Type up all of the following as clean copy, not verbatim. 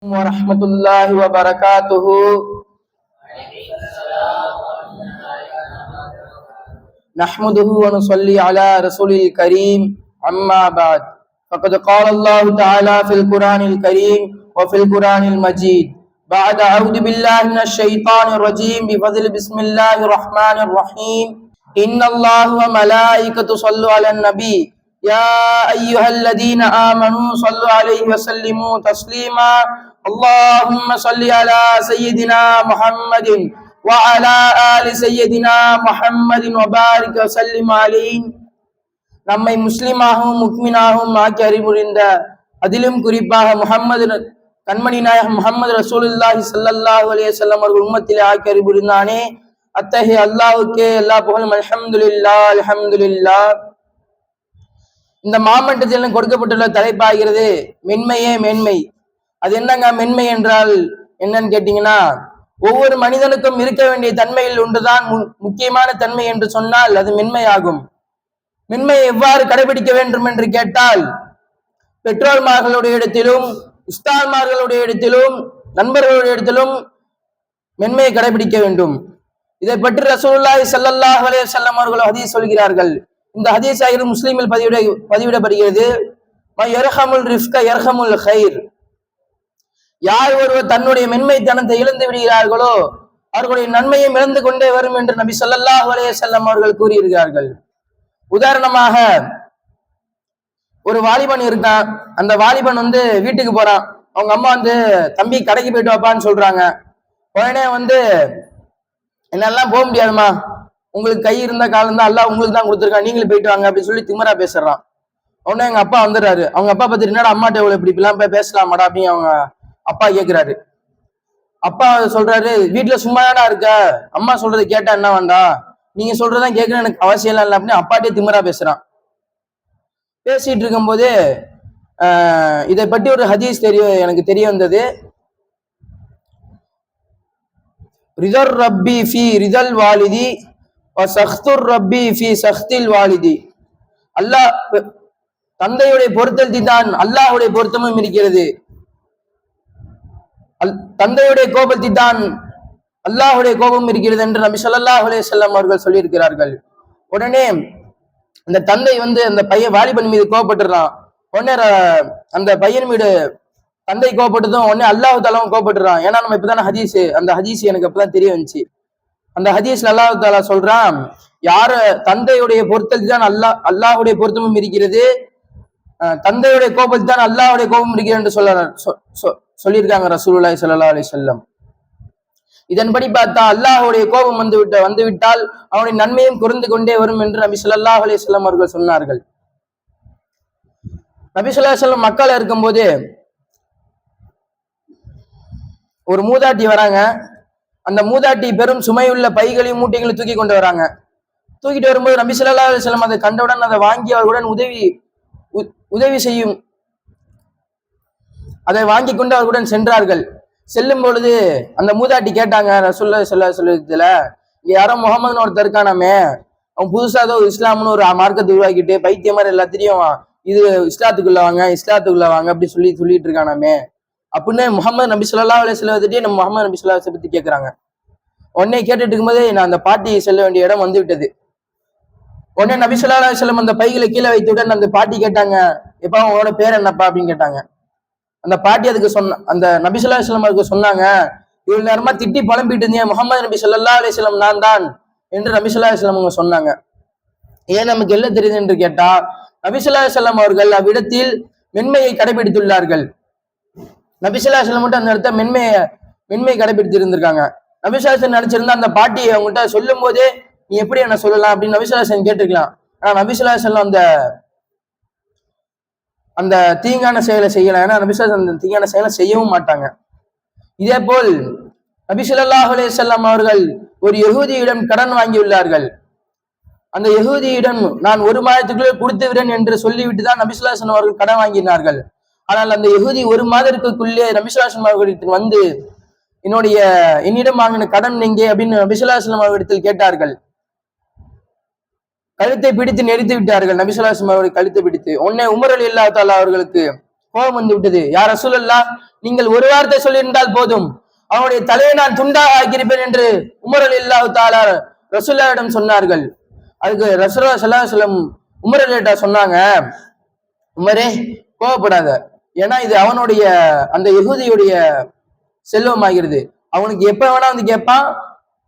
ورحمة الله وبركاته. نحمده ونصلي على رسول الكريم أما بعد فقد قال الله تعالى في القرآن الكريم وفي القرآن المجيد بعد أعوذ بالله من الشيطان الرجيم بفضل بسم الله الرحمن الرحيم إن الله وملائكته صلوا على النبي يا أيها الذين آمنوا صلوا عليه وسلموا تسليما اللهم صل على سيدنا محمد وعلى آل سيدنا محمد وبارك وسلم عليه. நம்மை முஸ்லிமாகவும் முக்மினாகவும் ஆக்கி அறிவுரிந்த அதிலும் குறிப்பாக முஹம்மது கண்மணி நாயகம் முஹம்மது ரசூலுல்லாஹி ஸல்லல்லாஹு அலைஹி வஸல்லம் அவர்கள் உம்மத்திலே ஆக்கி அறிவுரிந்தானே, அத்தகைய அல்லாஹ்வுக்கே எல்லா புகழும். அல்ஹம்துலில்லாஹ் அல்ஹம்துலில்லாஹ். இந்த மாமண்டத்தில் கொடுக்கப்பட்டுள்ள தலைப்பாகிறது மென்மையே மேன்மை. அது என்னங்க மென்மை என்றால் என்னன்னு கேட்டீங்கன்னா, ஒவ்வொரு மனிதனுக்கும் இருக்க வேண்டிய தன்மையில் ஒன்றுதான் முக்கியமான தன்மை என்று சொன்னால் அது மென்மையாகும். மென்மையை எவ்வாறு கடைபிடிக்க வேண்டும் என்று கேட்டால், பெற்றோர்மார்களுடைய இடத்திலும் உஸ்தாத்மார்களுடைய இடத்திலும் நண்பர்களுடைய இடத்திலும் மென்மையை கடைபிடிக்க வேண்டும். இதை பற்றி ரசூலுல்லாஹி ஸல்லல்லாஹு அலைஹி வஸல்லம் அவர்கள் ஹதீஸ் சொல்கிறார்கள். இந்த ஹதீஸ் ஆகிய முஸ்லிமில் பதிவிடப்படுகிறது. யர்ஹமுல் ரிஃப்க யர்ஹமுல் கைர். யார் ஒருவர் தன்னுடைய மென்மைத்தனத்தை இழந்து விடுகிறார்களோ அவர்களுடைய நன்மையும் இழந்து கொண்டே வரும் என்று நபி ஸல்லல்லாஹு அலைஹி வஸல்லம் அவர்கள் கூறியிருக்கிறார்கள். உதாரணமாக, ஒரு வாலிபன் இருக்கான். அந்த வாலிபன் வீட்டுக்கு போறான். அவங்க அம்மா தம்பி கடைக்கு போயிட்டு வாப்பான்னு சொல்றாங்க. உடனே என்னெல்லாம் போக முடியாதுமா, உங்களுக்கு கை இருந்த காலம் தான் அல்லாஹ் உங்களுக்கு தான் கொடுத்துருக்கான், நீங்களும் போயிட்டு வாங்க அப்படின்னு சொல்லி திமிரா பேசுறான். உடனே எங்க அப்பா வந்துடுறாரு. அவங்க அப்பா பார்த்துட்டு, என்னடா அம்மாட்ட எவ்வளவு இப்படிலாம் போய் பேசலாமாடா அப்படின்னு அவங்க அப்பா கேட்கிறாரு. அப்பா சொல்றாரு, வீட்டுல சும்மாதானா இருக்க, அம்மா சொல்றது கேட்டா என்ன வேண்டா, நீங்க சொல்றதான் கேட்கணும், எனக்கு அவசியம் இல்லை அப்படின்னு அப்பாட்டே திமிரா பேசுறான். பேசிட்டு இருக்கும் போது இதை பற்றி ஒரு ஹதீஸ் எனக்கு தெரிய வந்தது. ரிதர் ரப்பி ஃபி ரிதல் வாலிதி வ சஹ்துர் ரப்பி ஃபி சஹ்தில் வாலிதி. அல்லாஹ் தந்தையுடைய பொருத்தத்தில் தான் அல்லாஹுடைய பொருத்தமும் இருக்கிறது. தந்தையுடைய கோபத்தில் தான் அல்லாஹுடைய கோபம் இருக்கிறது என்று நபி ஸல்லல்லாஹு அலைஹி வஸல்லம் அவர்கள் சொல்லியிருக்கிறார்கள். உடனே அந்த தந்தை அந்த பையன் வாலிபன் மீது கோபப்பட்டுறான். உடனே அந்த பையன் மீது தந்தை கோபப்பட்டதும் உடனே அல்லாஹ் தாலாவும் கோபப்பட்டுறான். ஏன்னா நம்ம இப்பதான அந்த ஹதீஸ் எனக்கு அப்பதான் தெரிய வந்துச்சு. அந்த ஹதீஸ்ல அல்லாஹ் தாலா சொல்றான், யாரு தந்தையுடைய பொருத்தத்தில் தான் அல்லாஹுடைய பொருத்தமும் இருக்கிறது, தந்தையுடைய கோபத்தில் தான் அல்லாஹுடைய கோபம் இருக்கிறது என்று சொல்லியிருக்காங்க ரசூலுல்லாஹி ஸல்லல்லாஹு அலைஹி வஸல்லம். இதன்படி பார்த்தா அல்லாஹுடைய கோபம் வந்துவிட்டால் அவனுடைய நன்மையும் குறைந்து கொண்டே வரும் என்று நபி ஸல்லல்லாஹு அலைஹி வஸல்லம் அவர்கள் சொன்னார்கள். நபி ஸல்லல்லாஹு அலைஹி வஸல்லம் மக்கால இருக்கும்போது ஒரு மூதாட்டி வராங்க. அந்த மூதாட்டி பெரும் சுமையுள்ள பைகளையும் மூட்டைகளையும் தூக்கி கொண்டு வராங்க. தூக்கிட்டு வரும்போது நபி ஸல்லல்லாஹு அலைஹி வஸல்லம் அதை கண்டவுடன் அதை வாங்கி அவர்களுடன் உதவி செய்யும் அதை வாங்கி கொண்டு அவர்களுடன் சென்றார்கள். செல்லும் பொழுது அந்த மூதாட்டி கேட்டாங்க, ரசூலுல்லாஹி ஸல்லல்லாஹு அலைஹி வஸல்லம், இங்க யாரோ முகமதுன்னு ஒருத்தர் இருக்கானாமே, அவன் புதுசா ஏதோ இஸ்லாம்னு ஒரு மார்க்கத்தை உருவாக்கிட்டு பைத்திய மாதிரி எல்லாத்திலையும் இது இஸ்லாத்துக்குள்ள வாங்க அப்படி சொல்லிட்டு இருக்கானாமே அப்படின்னு முகமது நபி ஸல்லல்லாஹு அலைஹி வஸல்லம் நம்ம முகமது நபி ஸல்லல்லாஹு அலைஹி வஸல்லம் பத்தி கேட்கிறாங்க. உடனே கேட்டுட்டு இருக்கும்போதே நான் அந்த பாட்டி செல்ல வேண்டிய இடம் வந்து விட்டது. உடனே நபி ஸல்லல்லாஹு அலைஹி வஸல்லம் அந்த பைகளை கீழே வைத்துவிட்டு அந்த பாட்டி கேட்டாங்க, எப்பா உங்களோட பேர் என்னப்பா அப்படின்னு கேட்டாங்க. அந்த பாட்டி அதுக்கு அந்த நபி ஸல்லல்லாஹு அலைஹி வஸல்லம் அதுக்கு சொன்னாங்க, இவ்வளவு நேரமா திட்டி புலம்பிட்டு இருந்தேன், முகமது நபி ஸல்லல்லாஹு அலைஹி வஸல்லம் நான் தான் என்று நபி ஸல்லல்லாஹு அலைஹி வஸல்லம் அவங்க சொன்னாங்க. ஏன் நமக்கு எல்லாம் தெரியுது என்று கேட்டா, நபி ஸல்லல்லாஹு அலைஹி வஸல்லம் அவர்கள் அவ்விடத்தில் மென்மையை கடைபிடித்துள்ளார்கள். நபி ஸல்லல்லாஹு அலைஹி வஸல்லம் மட்டும் அந்த இடத்த மென்மையை கடைபிடித்து இருந்திருக்காங்க. நபி ஸல்லல்லாஹு அலைஹி வஸல்லம் நினைச்சிருந்தா அந்த பாட்டி அவங்ககிட்ட சொல்லும் போதே நீ எப்படி என்ன சொல்லலாம் அப்படின்னு நபி ஸல்லல்லாஹு அலைஹி வஸல்லம் கேட்டிருக்கலாம். ஆனா நபி ஸல்லல்லாஹு அலைஹி வஸல்லம் அந்த தீங்கான செயலை செய்யலாம். ஏன்னா நபி ஸல்லல்லாஹு அலைஹி வஸல்லம் அந்த தீங்கான செயலை செய்யவும் மாட்டாங்க. இதே போல் நபி ஸல்லல்லாஹு அலைஹி வஸல்லம் அவர்கள் ஒரு யஹூதியிடம் கடன் வாங்கியுள்ளார்கள். அந்த யஹூதியிடம் நான் 1 மாதத்துக்குள்ளே கொடுத்து விடுறேன் என்று சொல்லிவிட்டு தான் நபி ஸல்லல்லாஹு அலைஹி வஸல்லம் அவர்கள் கடன் வாங்கினார்கள். ஆனால் அந்த யஹூதி 1 மாதத்துக்குள்ளே நபி ஸல்லல்லாஹு அலைஹி வஸல்லம் அவர்களிடத்தில் என்னிடம் வாங்கின கடன் எங்கே அப்படின்னு நபி ஸல்லல்லாஹு அலைஹி வஸல்லம் அவர்களிடத்தில் கேட்டார்கள். கழுத்தை பிடித்து நெரித்து விட்டார்கள். நபி ஸல்லல்லாஹு அலைஹி வஸல்லம் அவர்கள் கழுத்தை பிடித்து. உடனே உமர் ரலியல்லாஹு தஆலா அவர்களுக்கு கோபம் வந்து விட்டது. யார் ரசூலல்லாஹ், நீங்கள் ஒரு வார்த்தை சொல்லியிருந்தால் போதும், அவனுடைய தலையை நான் துண்டாக ஆக்கியிருப்பேன் என்று உமர் ரலியல்லாஹு தஆலா ரசூலுல்லாஹ்விடம் சொன்னார்கள். அதுக்கு ரசூலுல்லாஹ் ஸல்லல்லாஹு அலைஹி வஸல்லம் உமர் ரலியல்லாஹு சொன்னாங்க, உமரே கோவப்படாத, ஏன்னா இது அவனுடைய அந்த யஹூதியுடைய செல்வம் ஆகிறது, அவனுக்கு எப்ப வேணா வந்து கேட்பான்,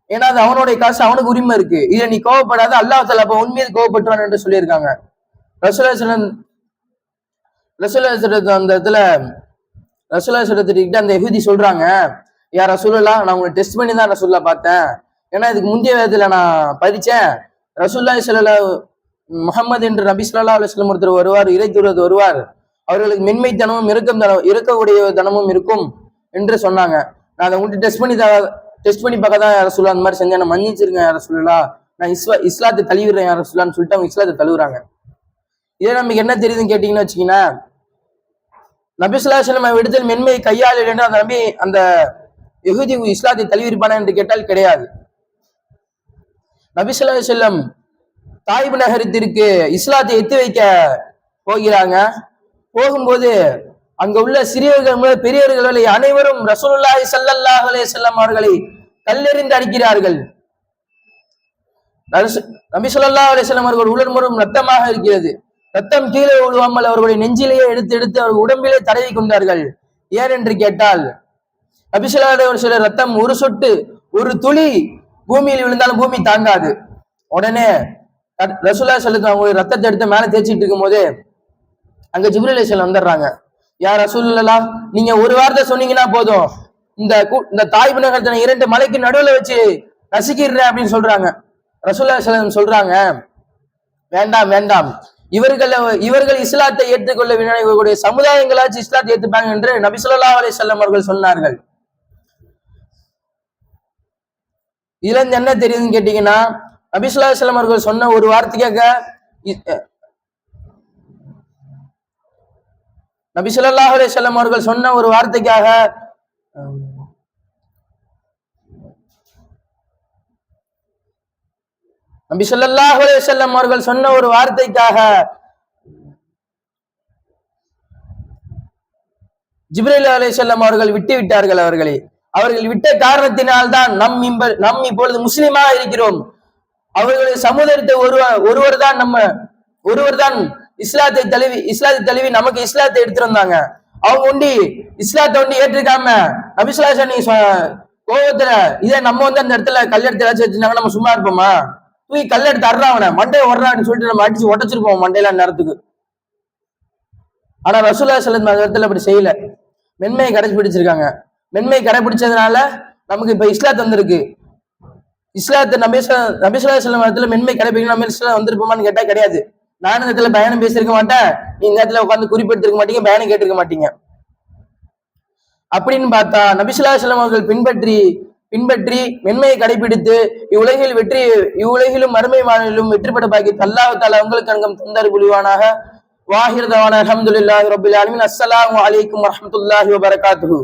ஏன்னா அது அவனுடைய காசு, அவனுக்கு உரிமை இருக்கு, இதை நீ கோவப்படாத, அல்லாஹ் தஆலா அப்ப உன் மீது கோவப்பட்டுவான் என்று சொல்லியிருக்காங்க. ரசூலுல்லாஹி அந்த இடத்துல ரசூலுல்லாஹி அந்த யஹூதி சொல்றாங்க, யார் ரசூலுல்லாஹ், நான் உங்களை டெஸ்ட் பண்ணி தான் ரசூலுல்லாஹ் பார்த்தேன், ஏன்னா இதுக்கு முந்தைய வேதத்துல நான் படிச்சேன், ரசூலுல்லாஹி ஸல்லல்லாஹு முஹம்மது என்று நபி ஸல்லல்லாஹு அலைஹி வஸல்லம் ஒருத்தர் வருவார், இறை தூதர் வருவார், அவர்களுக்கு மென்மைத்தனமும் இருக்கக்கூடிய தனமும் இருக்கும் என்று சொன்னாங்க. நான் அதை உங்கள்கிட்ட டெஸ்ட் பண்ணி பார்க்க தான் ரசூலுல்லாஹ் அந்த மாதிரி செஞ்சேன், நான் மன்னிச்சிருங்க ரசூலுல்லாஹ், நான் இஸ்லாத்தை தழுவிடுறேன் ரசூலுல்லாஹ்னு சொல்லிட்டு அவங்க இஸ்லாத்தை தழுவுறாங்க. இதே நமக்கு என்ன தெரியுதுன்னு கேட்டீங்கன்னு வச்சுக்கீங்கன்னா, நபி ஸல்லல்லாஹு அலைஹி வஸல்லம் விடுதல் மென்மையை கையாள என்று அந்த நபி அந்த யஹூதி இஸ்லாத்தை தழுவிருப்பானா என்று கேட்டால் கிடையாது. நபி ஸல்லல்லாஹு அலைஹி வஸல்லம் தாயிப் நகரத்திற்கு இஸ்லாத்தை எத்தி வைக்க போகிறாங்க. போகும்போது அங்க உள்ள சிறியவர்கள் முதல் பெரியவர்கள் வரை அனைவரும் ரசூலுல்லாஹி ஸல்லல்லாஹு அலைஹி வஸல்லம் அவர்களை கல்லெறிந்து அடிக்கிறார்கள். நபி ஸல்லல்லாஹு அலைஹி வஸல்லம் அவர்கள் உடல் முழுவதும் ரத்தமாக இருக்கிறது. ரத்தம் கீழே விழுவாமல் அவர்களுடைய நெஞ்சிலேயே எடுத்து அவர்கள் உடம்பிலே தடவி கொண்டார்கள். ஏன் என்று கேட்டால், நபி ஸல்லல்லாஹு அலைஹி வஸல்லம் ரத்தம் ஒரு சொட்டு ஒரு துளி பூமியில் விழுந்தாலும் பூமி தாங்காது. உடனே ரசூலுல்லாஹி ஸல்லல்லாஹு அவங்க ரத்தத்தை எடுத்து மேல தேய்ச்சிட்டு இருக்கும் போது அங்க ஜிப்ரீல் அலைஹிஸ்ஸலாம் வந்துடுறாங்க. யா ரசூலுல்லாஹ், நீங்க ஒரு வார்த்தை சொன்னீங்கன்னா போதும், இந்த தாயிப் நகரத்தை 2 மலைக்கு நடுவுல வச்சு நசுக்கிடுறேன் அப்படின்னு சொல்றாங்க. ரசூலுல்லாஹி ஸல்லல்லாஹு அலைஹி சொல்றாங்க, வேண்டாம் வேண்டாம், இவர்கள் இஸ்லாத்தை ஏற்றுக்கொள்ள இவர்களுடைய சமுதாயங்களாச்சு இஸ்லாத்தை ஏற்றுப்பாங்க என்று நபி ஸல்லல்லாஹு அலைஹி வஸல்லம் அவர்கள் சொன்னார்கள். இதுல இருந்து என்ன தெரியுதுன்னு கேட்டீங்கன்னா, நபி ஸல்லல்லாஹு அலைஹி வஸல்லம் அவர்கள் சொன்ன ஒரு வார்த்தைக்காக நபி ஸல்லல்லாஹு அலைஹி வஸல்லம் அவர்கள் சொன்ன ஒரு வார்த்தைக்காக நபி ஸல்லல்லாஹு அலைஹி வஸல்லம் அவர்கள் சொன்ன ஒரு வார்த்தைக்காக ஜிப்ரீல் அலைஹிஸ்ஸலாம் அவர்கள் விட்டு விட்டார்கள். அவர்கள் விட்ட காரணத்தினால் தான் நம் இப்பொழுது முஸ்லிமாக இருக்கிறோம். அவர்களுடைய சமுதாயத்தை ஒருவர் தான் இஸ்லாத்தை தழுவி நமக்கு இஸ்லாத்தை எடுத்துட்டு வந்தாங்க. அவங்க இஸ்லாத்தை ஏற்றுக்காம நபி ஸல்லல்லாஹு அலைஹி வஸல்லம் கோபத்துல இதை நம்ம அந்த இடத்துல கல்லெடுத்து ஏதாச்சும் வச்சிருந்தாங்க, நம்ம சும்மா இருப்போமா? தூக்கி கல்லெடுத்து அறாவன மண்டையை ஒர்றான்னு சொல்லிட்டு நம்ம அடிச்சு உடச்சிருப்போம் மண்டையில நேரத்துக்கு. ஆனா ரசூலுல்லாஹி ஸல்லல்லாஹு அலைஹி வஸல்லம் அப்படி செய்யல, மென்மையை கடைபிடிச்சிருக்காங்க. மென்மையை கடைபிடிச்சதுனால நமக்கு இப்ப இஸ்லாத் வந்திருக்கு. இஸ்லாத்தை நபி ஸல்லல்லாஹு அலைஹி வஸல்லம் இடத்துல மென்மை கடைபிடிக்கணும், நம்ம இஸ்லாம் வந்திருப்போமான்னு கேட்டா கிடையாது. நானும் இந்த இடத்துல பயணம் பேசியிருக்க மாட்டேன், நீ இந்த இடத்துல உட்காந்து குறிப்பெடுத்திருக்க மாட்டீங்க, பயணம் கேட்டிருக்க மாட்டீங்க. அப்படின்னு பார்த்தா நபி ஸல்லல்லாஹு அலைஹி வஸல்லம் அவர்கள் பின்பற்றி மென்மையை கடைபிடித்து இவ்வுலகிலும் மறுமை வாழ்விலும் வெற்றி பெற பாக்கி அல்லாஹ் தஆலா உங்களுக்கு அங்கம் தந்தர் புரிவானாக. வாஹிர் தவானா அல்ஹம்துலில்லாஹி ரப்பில் ஆலமீன். அஸ்ஸலாமு அலைக்கும் வரஹ்மத்துல்லாஹி வபரகாத்துஹு.